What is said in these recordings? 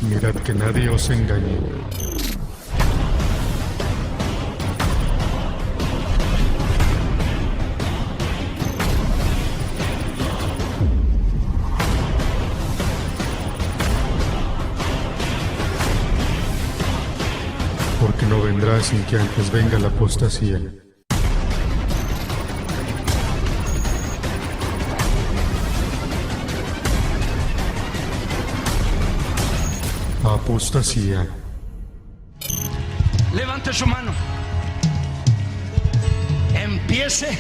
Mirad que nadie os engañe. Porque no vendrá sin que antes venga la apostasía. Apostasía. Levante su mano. Empiece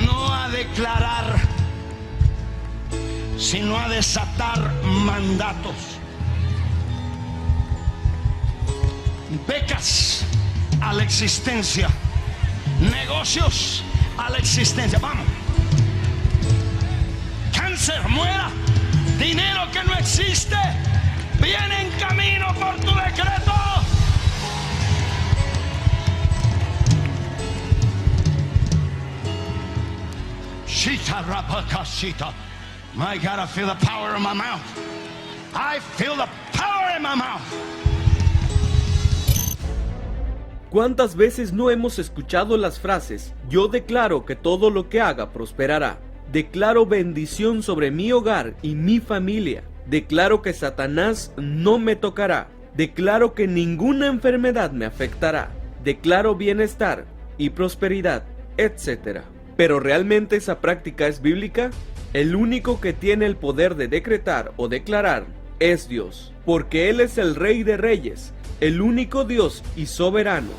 no a declarar, sino a desatar mandatos. Becas a la existencia, negocios a la existencia. Vamos. Cáncer, muera. Dinero que no existe, viene en camino por tu decreto. Shita rapakashita. My God, I feel the power in my mouth. I feel the power in my mouth. ¿Cuántas veces no hemos escuchado las frases: yo declaro que todo lo que haga prosperará? Declaro bendición sobre mi hogar y mi familia. Declaro que Satanás no me tocará. Declaro que ninguna enfermedad me afectará. Declaro bienestar y prosperidad, etc. ¿Pero realmente esa práctica es bíblica? El único que tiene el poder de decretar o declarar es Dios, porque Él es el Rey de Reyes, el único Dios y soberano.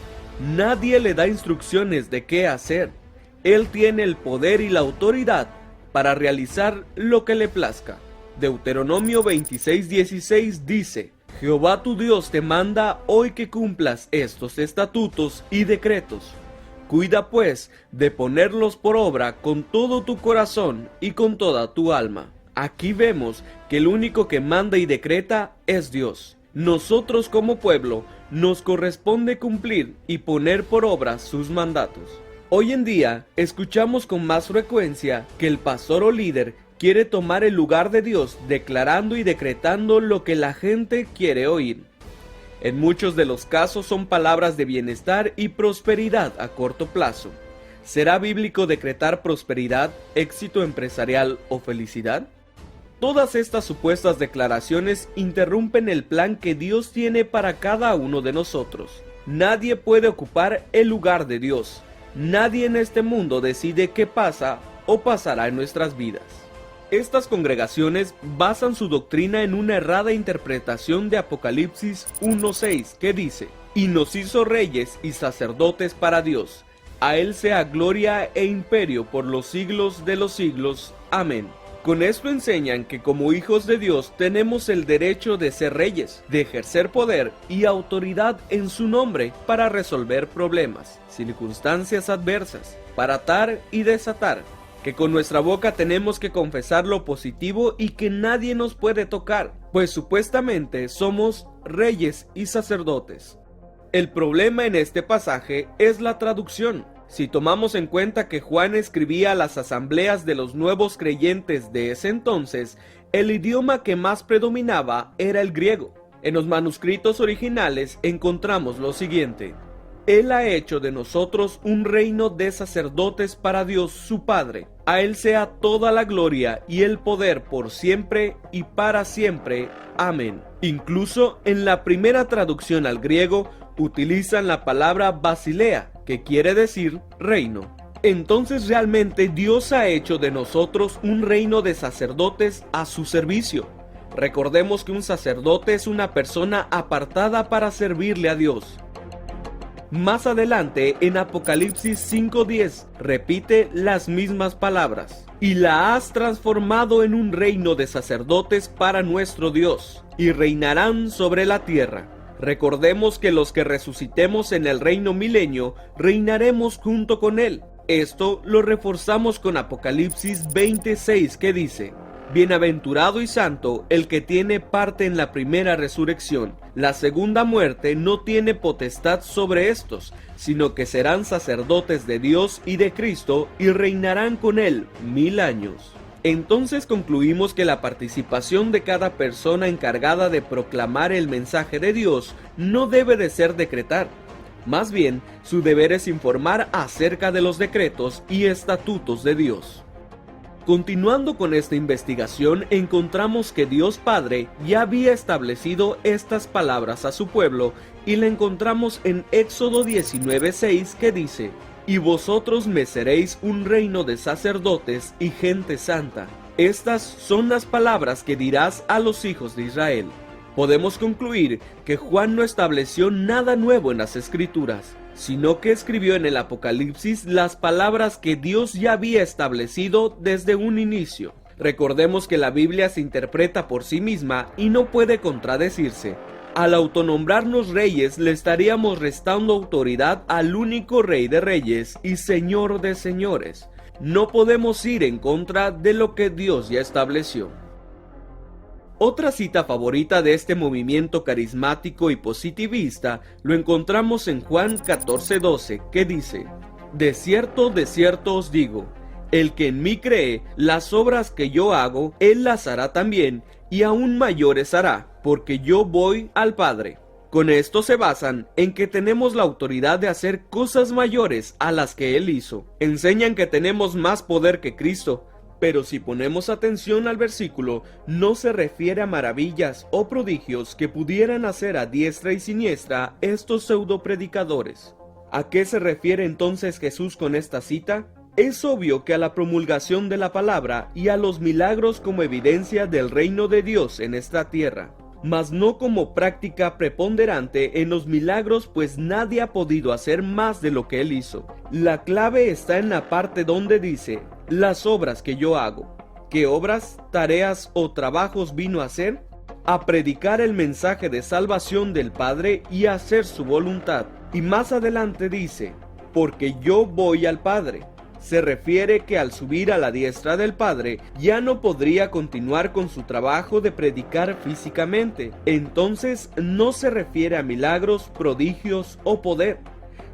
Nadie le da instrucciones de qué hacer. Él tiene el poder y la autoridad para realizar lo que le plazca. Deuteronomio 26:16 dice: Jehová tu Dios te manda hoy que cumplas estos estatutos y decretos. Cuida pues de ponerlos por obra con todo tu corazón y con toda tu alma. Aquí vemos que el único que manda y decreta es Dios. Nosotros como pueblo nos corresponde cumplir y poner por obra sus mandatos. Hoy en día escuchamos con más frecuencia que el pastor o líder quiere tomar el lugar de Dios declarando y decretando lo que la gente quiere oír. En muchos de los casos son palabras de bienestar y prosperidad a corto plazo. ¿Será bíblico decretar prosperidad, éxito empresarial o felicidad? Todas estas supuestas declaraciones interrumpen el plan que Dios tiene para cada uno de nosotros. Nadie puede ocupar el lugar de Dios. Nadie en este mundo decide qué pasa o pasará en nuestras vidas. Estas congregaciones basan su doctrina en una errada interpretación de Apocalipsis 1:6 que dice: y nos hizo reyes y sacerdotes para Dios. A Él sea gloria e imperio por los siglos de los siglos. Amén. Con esto enseñan que como hijos de Dios tenemos el derecho de ser reyes, de ejercer poder y autoridad en su nombre para resolver problemas, circunstancias adversas, para atar y desatar, que con nuestra boca tenemos que confesar lo positivo y que nadie nos puede tocar, pues supuestamente somos reyes y sacerdotes. El problema en este pasaje es la traducción. Si tomamos en cuenta que Juan escribía a las asambleas de los nuevos creyentes de ese entonces, el idioma que más predominaba era el griego. En los manuscritos originales encontramos lo siguiente: Él ha hecho de nosotros un reino de sacerdotes para Dios su Padre. A Él sea toda la gloria y el poder por siempre y para siempre. Amén. Incluso en la primera traducción al griego utilizan la palabra basilea, que quiere decir reino. Entonces realmente Dios ha hecho de nosotros un reino de sacerdotes a su servicio. Recordemos que un sacerdote es una persona apartada para servirle a Dios. Más adelante, en Apocalipsis 5:10, repite las mismas palabras: y la has transformado en un reino de sacerdotes para nuestro Dios, y reinarán sobre la tierra. Recordemos que los que resucitemos en el reino milenio, reinaremos junto con Él. Esto lo reforzamos con Apocalipsis 20:6 que dice: bienaventurado y santo el que tiene parte en la primera resurrección. La segunda muerte no tiene potestad sobre estos, sino que serán sacerdotes de Dios y de Cristo y reinarán con Él 1000 años. Entonces concluimos que la participación de cada persona encargada de proclamar el mensaje de Dios no debe de ser decretar. Más bien, su deber es informar acerca de los decretos y estatutos de Dios. Continuando con esta investigación, encontramos que Dios Padre ya había establecido estas palabras a su pueblo y la encontramos en Éxodo 19:6 que dice: «Y vosotros me seréis un reino de sacerdotes y gente santa». Estas son las palabras que dirás a los hijos de Israel. Podemos concluir que Juan no estableció nada nuevo en las Escrituras, sino que escribió en el Apocalipsis las palabras que Dios ya había establecido desde un inicio. Recordemos que la Biblia se interpreta por sí misma y no puede contradecirse. Al autonombrarnos reyes, le estaríamos restando autoridad al único Rey de Reyes y Señor de Señores. No podemos ir en contra de lo que Dios ya estableció. Otra cita favorita de este movimiento carismático y positivista lo encontramos en Juan 14:12, que dice: de cierto os digo, el que en mí cree, las obras que yo hago, él las hará también, y aún mayores hará, porque yo voy al Padre. Con esto se basan en que tenemos la autoridad de hacer cosas mayores a las que él hizo. Enseñan que tenemos más poder que Cristo. Pero si ponemos atención al versículo, no se refiere a maravillas o prodigios que pudieran hacer a diestra y siniestra estos pseudopredicadores. ¿A qué se refiere entonces Jesús con esta cita? Es obvio que a la promulgación de la palabra y a los milagros como evidencia del reino de Dios en esta tierra, mas no como práctica preponderante en los milagros, pues nadie ha podido hacer más de lo que él hizo. La clave está en la parte donde dice: las obras que yo hago. ¿Qué obras, tareas o trabajos vino a hacer? A predicar el mensaje de salvación del Padre y a hacer su voluntad. Y más adelante dice: porque yo voy al Padre. Se refiere que al subir a la diestra del Padre ya no podría continuar con su trabajo de predicar físicamente. Entonces no se refiere a milagros, prodigios o poder,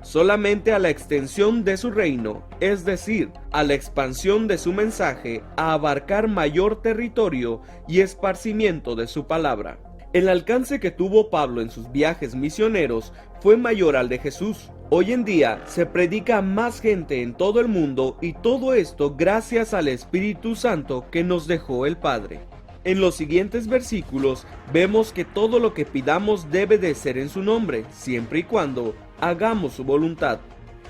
solamente a la extensión de su reino, es decir, a la expansión de su mensaje, a abarcar mayor territorio y esparcimiento de su palabra. El alcance que tuvo Pablo en sus viajes misioneros fue mayor al de Jesús. Hoy en día se predica a más gente en todo el mundo, y todo esto gracias al Espíritu Santo que nos dejó el Padre. En los siguientes versículos vemos que todo lo que pidamos debe de ser en su nombre, siempre y cuando hagamos su voluntad.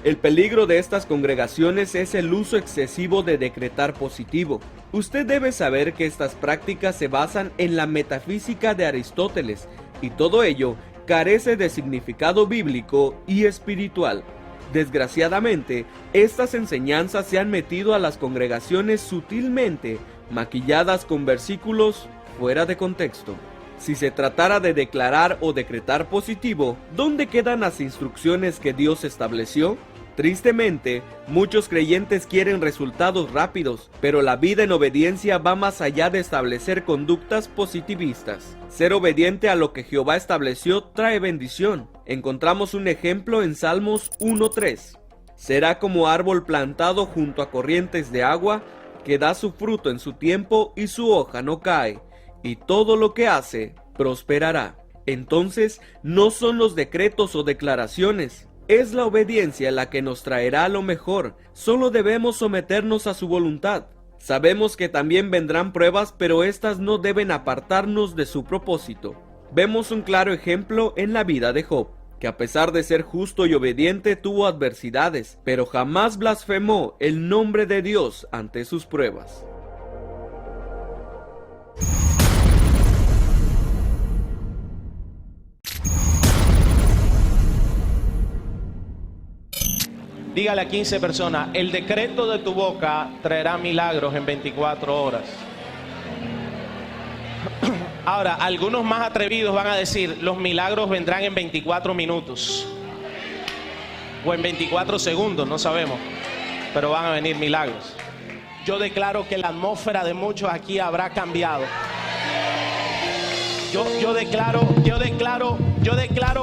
El peligro de estas congregaciones es el uso excesivo de decretar positivo. Usted debe saber que estas prácticas se basan en la metafísica de Aristóteles, y todo ello carece de significado bíblico y espiritual. Desgraciadamente, estas enseñanzas se han metido a las congregaciones sutilmente, maquilladas con versículos fuera de contexto. Si se tratara de declarar o decretar positivo, ¿dónde quedan las instrucciones que Dios estableció? Tristemente, muchos creyentes quieren resultados rápidos, pero la vida en obediencia va más allá de establecer conductas positivistas. Ser obediente a lo que Jehová estableció trae bendición. Encontramos un ejemplo en Salmos 1:3. Será como árbol plantado junto a corrientes de agua, que da su fruto en su tiempo y su hoja no cae, y todo lo que hace prosperará. Entonces, no son los decretos o declaraciones, es la obediencia la que nos traerá lo mejor. Solo debemos someternos a su voluntad. Sabemos que también vendrán pruebas, pero estas no deben apartarnos de su propósito. Vemos un claro ejemplo en la vida de Job, que a pesar de ser justo y obediente tuvo adversidades, pero jamás blasfemó el nombre de Dios ante sus pruebas. Dígale a 15 personas: el decreto de tu boca traerá milagros en 24 horas. Ahora, algunos más atrevidos van a decir: los milagros vendrán en 24 minutos o en 24 segundos, no sabemos, pero van a venir milagros. Yo declaro que la atmósfera de muchos aquí habrá cambiado. Yo declaro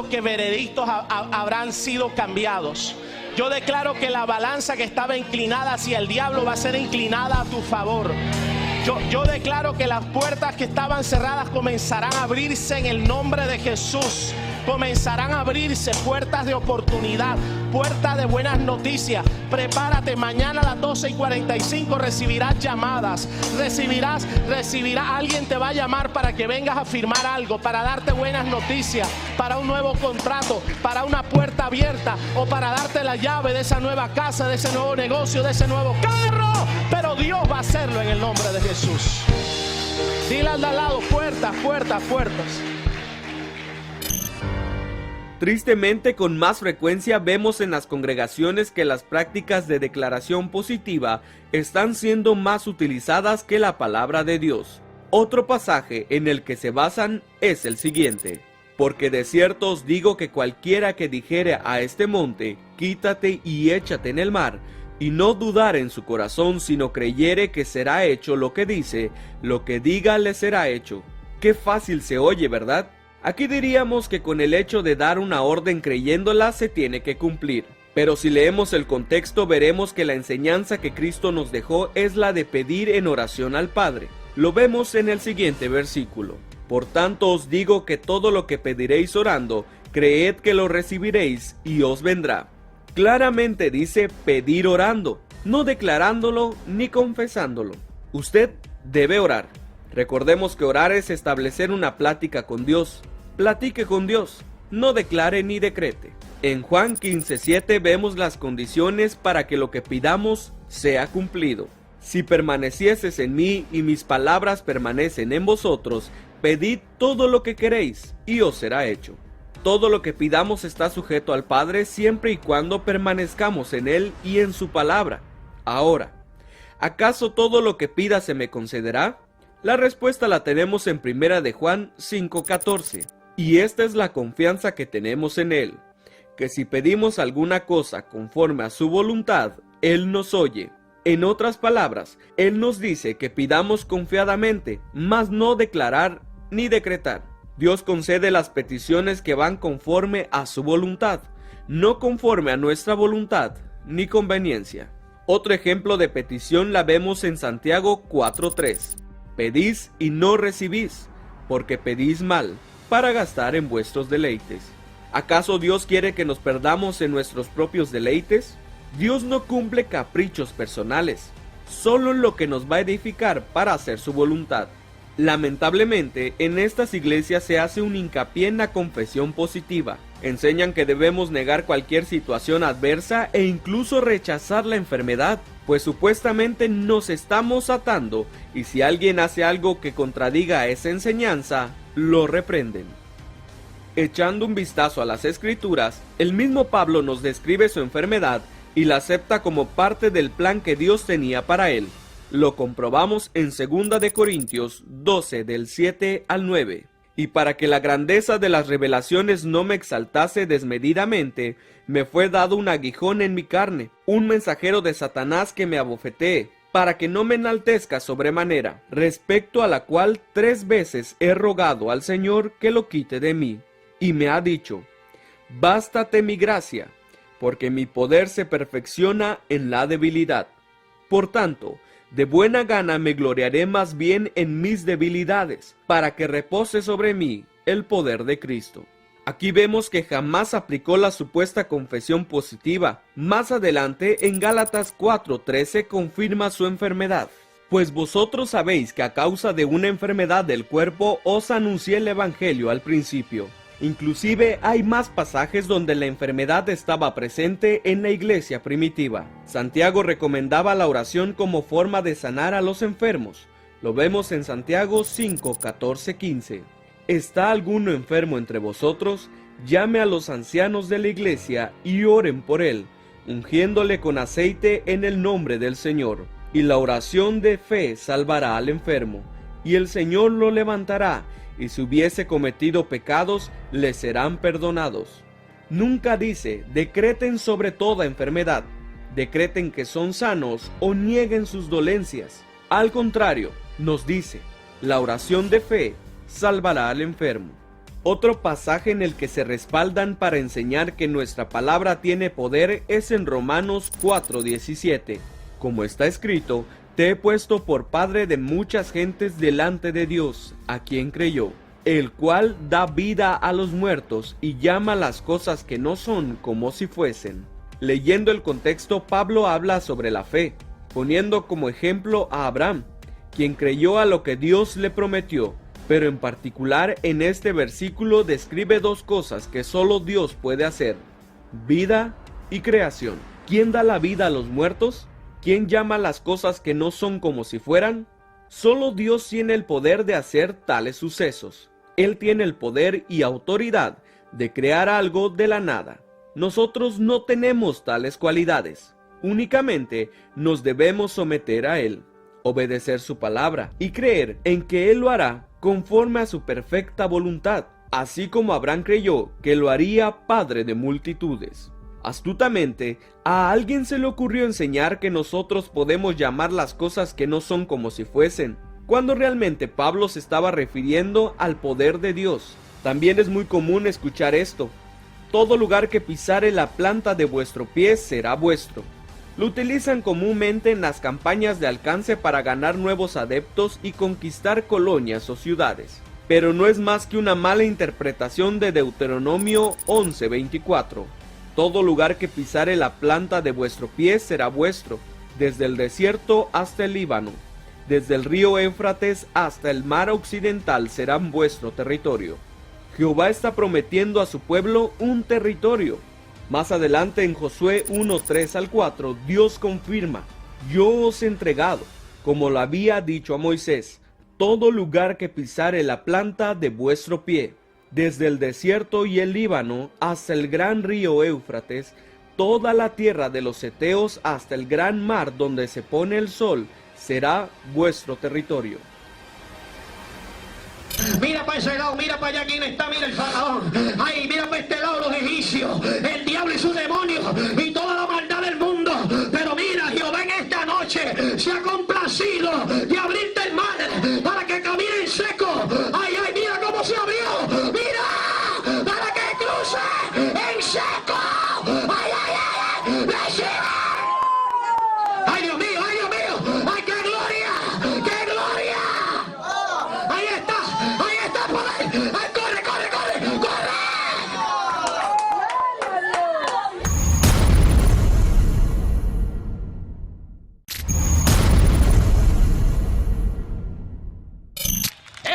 que veredictos habrán sido cambiados. Yo declaro que la balanza que estaba inclinada hacia el diablo va a ser inclinada a tu favor. Yo declaro que las puertas que estaban cerradas comenzarán a abrirse en el nombre de Jesús. Comenzarán a abrirse puertas de oportunidad, puertas de buenas noticias. Prepárate, mañana a las 12:45 recibirás llamadas, recibirás, alguien te va a llamar para que vengas a firmar algo, para darte buenas noticias, para un nuevo contrato, para una puerta abierta o para darte la llave de esa nueva casa, de ese nuevo negocio, de ese nuevo carro. Pero Dios va a hacerlo en el nombre de Jesús. Dile al de al lado, puertas, puertas, puertas. Tristemente, con más frecuencia vemos en las congregaciones que las prácticas de declaración positiva están siendo más utilizadas que la palabra de Dios. Otro pasaje en el que se basan es el siguiente: porque de cierto os digo que cualquiera que dijere a este monte, quítate y échate en el mar, y no dudar en su corazón, sino creyere que será hecho lo que dice, lo que diga le será hecho. Qué fácil se oye, ¿verdad? Aquí diríamos que con el hecho de dar una orden creyéndola se tiene que cumplir. Pero si leemos el contexto veremos que la enseñanza que Cristo nos dejó es la de pedir en oración al Padre. Lo vemos en el siguiente versículo. Por tanto os digo que todo lo que pediréis orando, creed que lo recibiréis y os vendrá. Claramente dice pedir orando, no declarándolo ni confesándolo. Usted debe orar. Recordemos que orar es establecer una plática con Dios. Platique con Dios, no declare ni decrete. En Juan 15:7 vemos las condiciones para que lo que pidamos sea cumplido. Si permanecieses en mí y mis palabras permanecen en vosotros, pedid todo lo que queréis y os será hecho. Todo lo que pidamos está sujeto al Padre siempre y cuando permanezcamos en Él y en su palabra. Ahora, ¿acaso todo lo que pida se me concederá? La respuesta la tenemos en 1 de Juan 5:14, y esta es la confianza que tenemos en Él, que si pedimos alguna cosa conforme a su voluntad, Él nos oye. En otras palabras, Él nos dice que pidamos confiadamente, mas no declarar ni decretar. Dios concede las peticiones que van conforme a su voluntad, no conforme a nuestra voluntad ni conveniencia. Otro ejemplo de petición la vemos en Santiago 4:3. Pedís y no recibís, porque pedís mal, para gastar en vuestros deleites. ¿Acaso Dios quiere que nos perdamos en nuestros propios deleites? Dios no cumple caprichos personales, solo en lo que nos va a edificar para hacer su voluntad. Lamentablemente, en estas iglesias se hace un hincapié en la confesión positiva. Enseñan que debemos negar cualquier situación adversa e incluso rechazar la enfermedad, pues supuestamente nos estamos atando y si alguien hace algo que contradiga esa enseñanza, lo reprenden. Echando un vistazo a las Escrituras, el mismo Pablo nos describe su enfermedad y la acepta como parte del plan que Dios tenía para él. Lo comprobamos en 2 de Corintios 12 del 7 al 9. Y para que la grandeza de las revelaciones no me exaltase desmedidamente, me fue dado un aguijón en mi carne, un mensajero de Satanás que me abofetee, para que no me enaltezca sobremanera, respecto a la cual 3 veces he rogado al Señor que lo quite de mí. Y me ha dicho, bástate mi gracia, porque mi poder se perfecciona en la debilidad. Por tanto, de buena gana me gloriaré más bien en mis debilidades, para que repose sobre mí el poder de Cristo. Aquí vemos que jamás aplicó la supuesta confesión positiva. Más adelante, en Gálatas 4:13 confirma su enfermedad. Pues vosotros sabéis que a causa de una enfermedad del cuerpo os anuncié el evangelio al principio. Inclusive hay más pasajes donde la enfermedad estaba presente en la iglesia primitiva. Santiago recomendaba la oración como forma de sanar a los enfermos. Lo vemos en Santiago 5:14-15. ¿Está alguno enfermo entre vosotros? Llame a los ancianos de la iglesia y oren por él, ungiéndole con aceite en el nombre del Señor. Y la oración de fe salvará al enfermo, y el Señor lo levantará, y si hubiese cometido pecados, le serán perdonados. Nunca dice, decreten sobre toda enfermedad, decreten que son sanos o nieguen sus dolencias. Al contrario, nos dice, la oración de fe salvará al enfermo. Otro pasaje en el que se respaldan para enseñar que nuestra palabra tiene poder es en Romanos 4:17. Como está escrito, Te he puesto por padre de muchas gentes delante de Dios, a quien creyó, el cual da vida a los muertos y llama las cosas que no son como si fuesen. Leyendo el contexto, Pablo habla sobre la fe, poniendo como ejemplo a Abraham, quien creyó a lo que Dios le prometió, pero en particular en este versículo describe dos cosas que solo Dios puede hacer: vida y creación. ¿Quién da la vida a los muertos? ¿Quién llama las cosas que no son como si fueran? Solo Dios tiene el poder de hacer tales sucesos. Él tiene el poder y autoridad de crear algo de la nada. Nosotros no tenemos tales cualidades. Únicamente nos debemos someter a Él, obedecer su palabra y creer en que Él lo hará conforme a su perfecta voluntad, así como Abraham creyó que lo haría padre de multitudes. Astutamente, a alguien se le ocurrió enseñar que nosotros podemos llamar las cosas que no son como si fuesen, cuando realmente Pablo se estaba refiriendo al poder de Dios. También es muy común escuchar esto: todo lugar que pisare la planta de vuestro pie será vuestro. Lo utilizan comúnmente en las campañas de alcance para ganar nuevos adeptos y conquistar colonias o ciudades. Pero no es más que una mala interpretación de Deuteronomio 11:24. Todo lugar que pisare la planta de vuestro pie será vuestro, desde el desierto hasta el Líbano, desde el río Éufrates hasta el mar occidental serán vuestro territorio. Jehová está prometiendo a su pueblo un territorio. Más adelante en Josué 1:3-4, Dios confirma: yo os he entregado, como lo había dicho a Moisés, todo lugar que pisare la planta de vuestro pie, desde el desierto y el Líbano hasta el gran río Éufrates, toda la tierra de los heteos hasta el gran mar donde se pone el sol, será vuestro territorio. Mira para ese lado, mira para allá, ¿quién está? Mira el faraón. Ay, mira para este lado los egipcios, el diablo y sus demonios y toda la maldad del mundo. Pero mira, Jehová en esta noche se ha complacido de abrirte el mar para que caminen seco. Ay, ay, mira cómo se abrió. Mira, para que cruce en seco. Ay, ay, ay, recibe. Ay, Dios mío, ay, Dios mío. Ay, qué gloria, qué gloria. Ahí está, poder. Ay, corre, corre, corre, corre.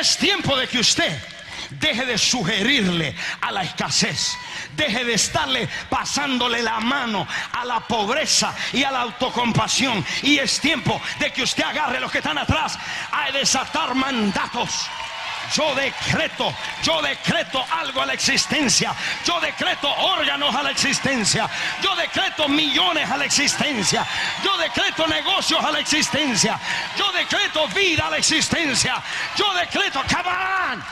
Es tiempo de que usted deje de sugerirle a la escasez, deje de estarle pasándole la mano a la pobreza y a la autocompasión. Y es tiempo de que usted agarre a los que están atrás a desatar mandatos. Yo decreto algo a la existencia. Yo decreto órganos a la existencia. Yo decreto millones a la existencia. Yo decreto negocios a la existencia. Yo decreto vida a la existencia. Yo decreto, come on.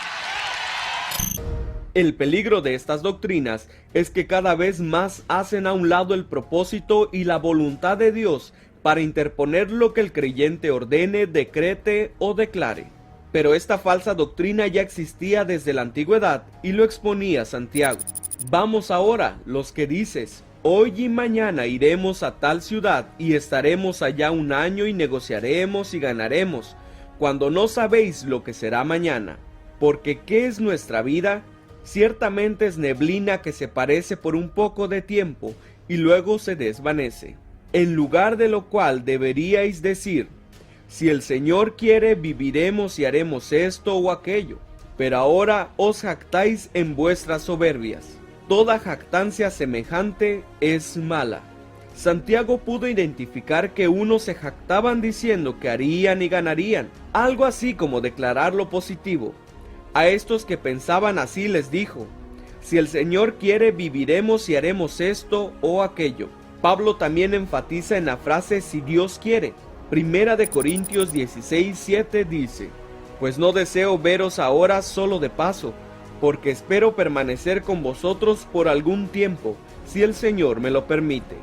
El peligro de estas doctrinas es que cada vez más hacen a un lado el propósito y la voluntad de Dios para interponer lo que el creyente ordene, decrete o declare. Pero esta falsa doctrina ya existía desde la antigüedad y lo exponía Santiago. Vamos ahora, los que dices, hoy y mañana iremos a tal ciudad y estaremos allá un año y negociaremos y ganaremos, cuando no sabéis lo que será mañana. Porque ¿qué es nuestra vida? Ciertamente es neblina que se parece por un poco de tiempo y luego se desvanece. En lugar de lo cual deberíais decir, si el Señor quiere, viviremos y haremos esto o aquello. Pero ahora os jactáis en vuestras soberbias. Toda jactancia semejante es mala. Santiago pudo identificar que unos se jactaban diciendo que harían y ganarían, algo así como declarar lo positivo. A estos que pensaban así les dijo, si el Señor quiere, viviremos y haremos esto o aquello. Pablo también enfatiza en la frase si Dios quiere. Primera de Corintios 16:7 dice, pues no deseo veros ahora solo de paso, porque espero permanecer con vosotros por algún tiempo, si el Señor me lo permite.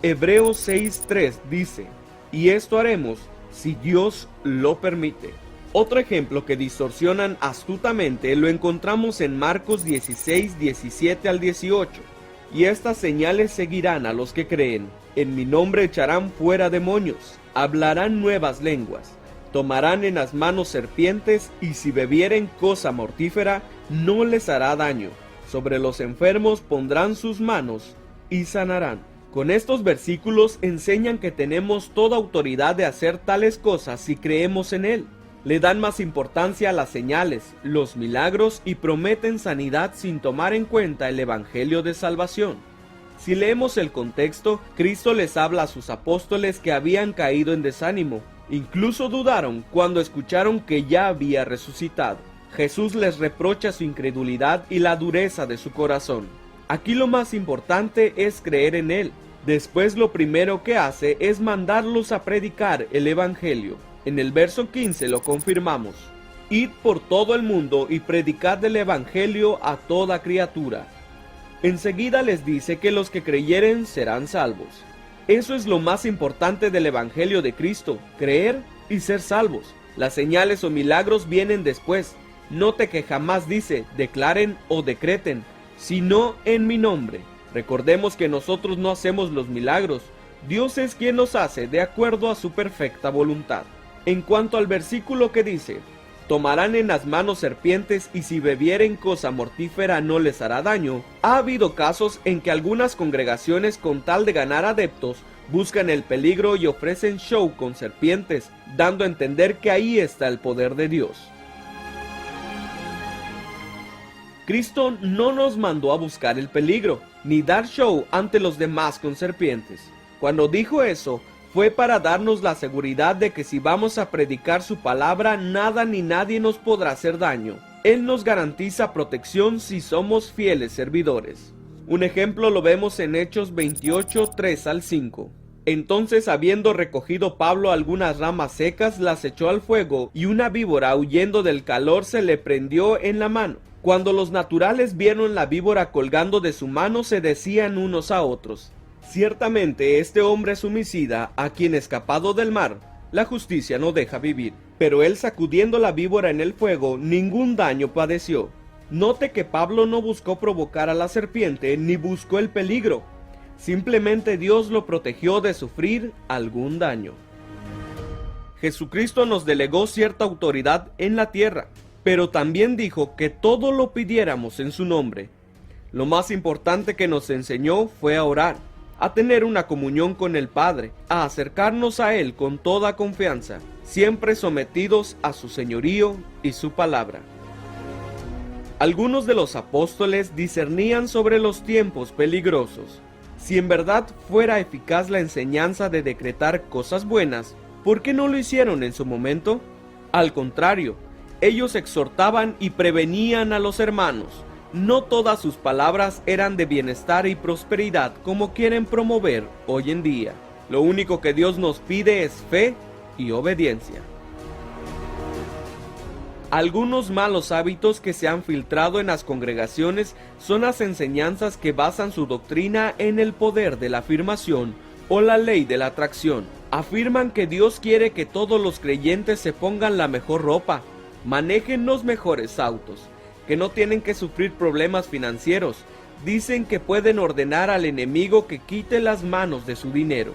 Hebreos 6:3 dice, y esto haremos si Dios lo permite. Otro ejemplo que distorsionan astutamente lo encontramos en Marcos 16:17-18. Y estas señales seguirán a los que creen. En mi nombre echarán fuera demonios. hablarán nuevas lenguas, tomarán en las manos serpientes, y si bebieren cosa mortífera, no les hará daño. Sobre los enfermos pondrán sus manos y sanarán. Con estos versículos enseñan que tenemos toda autoridad de hacer tales cosas si creemos en Él. Le dan más importancia a las señales, los milagros, y prometen sanidad sin tomar en cuenta el evangelio de salvación. Si leemos el contexto, Cristo les habla a sus apóstoles que habían caído en desánimo. Incluso dudaron cuando escucharon que ya había resucitado. Jesús les reprocha su incredulidad y la dureza de su corazón. Aquí lo más importante es creer en Él. Después lo primero que hace es mandarlos a predicar el evangelio. En el verso 15 lo confirmamos: id por todo el mundo y predicad el evangelio a toda criatura. Enseguida les dice que los que creyeren serán salvos. Eso es lo más importante del evangelio de Cristo: creer y ser salvos. Las señales o milagros vienen después. Note que jamás dice declaren o decreten, sino en mi nombre. Recordemos que nosotros no hacemos los milagros. Dios es quien los hace de acuerdo a su perfecta voluntad. En cuanto al versículo que dice, tomarán en las manos serpientes y si bebieren cosa mortífera no les hará daño, ha habido casos en que algunas congregaciones, con tal de ganar adeptos, buscan el peligro y ofrecen show con serpientes, dando a entender que ahí está el poder de Dios. Cristo no nos mandó a buscar el peligro, ni dar show ante los demás con serpientes. Cuando dijo eso, fue para darnos la seguridad de que si vamos a predicar su palabra, nada ni nadie nos podrá hacer daño. Él nos garantiza protección si somos fieles servidores. Un ejemplo lo vemos en Hechos 28, 3 al 5. Entonces, habiendo recogido Pablo algunas ramas secas, las echó al fuego, y una víbora, huyendo del calor, se le prendió en la mano. Cuando los naturales vieron la víbora colgando de su mano, se decían unos a otros: ciertamente este hombre es homicida, a quien escapado del mar, la justicia no deja vivir. Pero él, sacudiendo la víbora en el fuego, ningún daño padeció. Note que Pablo no buscó provocar a la serpiente, ni buscó el peligro. Simplemente Dios lo protegió de sufrir algún daño. Jesucristo nos delegó cierta autoridad en la tierra, pero también dijo que todo lo pidiéramos en su nombre. Lo más importante que nos enseñó fue a orar, a tener una comunión con el Padre, a acercarnos a Él con toda confianza, siempre sometidos a su señorío y su palabra. Algunos de los apóstoles discernían sobre los tiempos peligrosos. Si en verdad fuera eficaz la enseñanza de decretar cosas buenas, ¿por qué no lo hicieron en su momento? Al contrario, ellos exhortaban y prevenían a los hermanos. No todas sus palabras eran de bienestar y prosperidad como quieren promover hoy en día. Lo único que Dios nos pide es fe y obediencia. Algunos malos hábitos que se han filtrado en las congregaciones son las enseñanzas que basan su doctrina en el poder de la afirmación o la ley de la atracción. Afirman que Dios quiere que todos los creyentes se pongan la mejor ropa, manejen los mejores autos, que no tienen que sufrir problemas financieros. Dicen que pueden ordenar al enemigo que quite las manos de su dinero.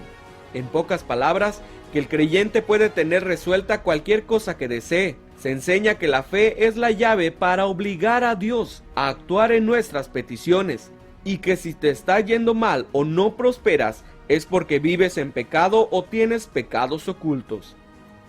En pocas palabras, que el creyente puede tener resuelta cualquier cosa que desee. Se enseña que la fe es la llave para obligar a Dios a actuar en nuestras peticiones, y que si te está yendo mal o no prosperas, es porque vives en pecado o tienes pecados ocultos.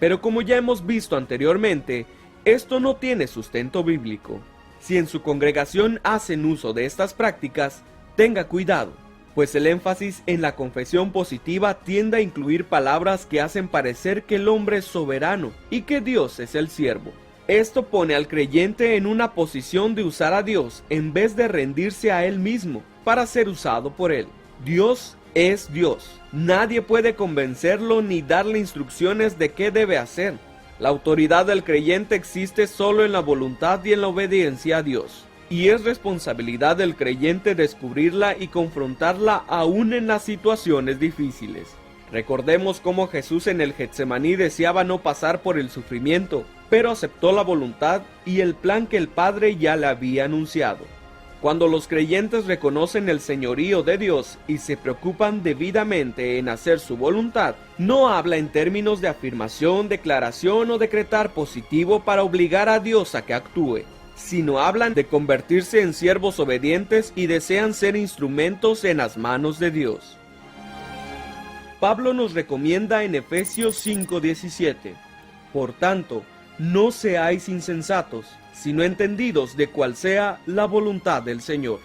Pero como ya hemos visto anteriormente, esto no tiene sustento bíblico. Si en su congregación hacen uso de estas prácticas, tenga cuidado, pues el énfasis en la confesión positiva tiende a incluir palabras que hacen parecer que el hombre es soberano y que Dios es el siervo. Esto pone al creyente en una posición de usar a Dios en vez de rendirse a Él mismo para ser usado por Él. Dios es Dios. Nadie puede convencerlo ni darle instrucciones de qué debe hacer. La autoridad del creyente existe solo en la voluntad y en la obediencia a Dios, y es responsabilidad del creyente descubrirla y confrontarla aún en las situaciones difíciles. Recordemos cómo Jesús en el Getsemaní deseaba no pasar por el sufrimiento, pero aceptó la voluntad y el plan que el Padre ya le había anunciado. Cuando los creyentes reconocen el señorío de Dios y se preocupan debidamente en hacer su voluntad, no habla en términos de afirmación, declaración o decretar positivo para obligar a Dios a que actúe, sino hablan de convertirse en siervos obedientes y desean ser instrumentos en las manos de Dios. Pablo nos recomienda en Efesios 5:17: por tanto, no seáis insensatos, sino entendidos de cuál sea la voluntad del Señor.